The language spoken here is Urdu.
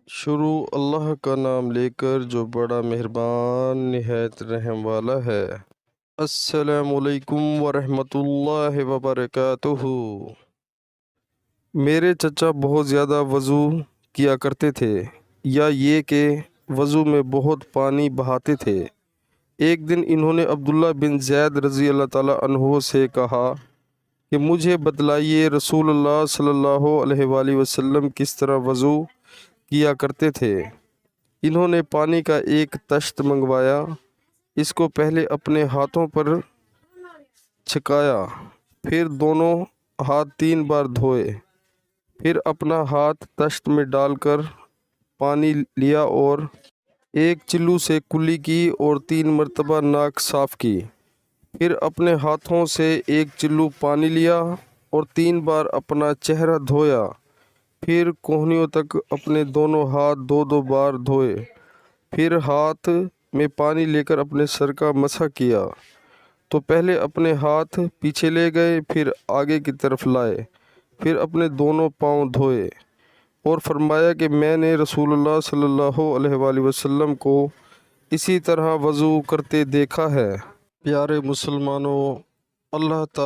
شروع اللہ کا نام لے کر جو بڑا مہربان نہایت رحم والا ہے۔ السلام علیکم ورحمۃ اللہ وبرکاتہ۔ میرے چچا بہت زیادہ وضو کیا کرتے تھے، یا یہ کہ وضو میں بہت پانی بہاتے تھے۔ ایک دن انہوں نے عبداللہ بن زید رضی اللہ تعالیٰ عنہ سے کہا کہ مجھے بتلائیے رسول اللہ صلی اللہ علیہ وآلہ وسلم کس طرح وضو کیا کرتے تھے۔ انہوں نے پانی کا ایک طشت منگوایا، اس کو پہلے اپنے ہاتھوں پر چھکایا، پھر دونوں ہاتھ 3 بار دھوئے، پھر اپنا ہاتھ طشت میں ڈال کر پانی لیا اور ایک چلو سے کلی کی اور 3 مرتبہ ناک صاف کی، پھر اپنے ہاتھوں سے ایک چلو پانی لیا اور 3 بار اپنا چہرہ دھویا، پھر کوہنیوں تک اپنے دونوں ہاتھ 2 بار دھوئے، پھر ہاتھ میں پانی لے کر اپنے سر کا مسح کیا۔ تو پہلے اپنے ہاتھ پیچھے لے گئے، پھر آگے کی طرف لائے، پھر اپنے دونوں پاؤں دھوئے، اور فرمایا کہ میں نے رسول اللہ صلی اللہ علیہ وآلہ وسلم کو اسی طرح وضو کرتے دیکھا ہے۔ پیارے مسلمانوں، اللہ تعالیٰ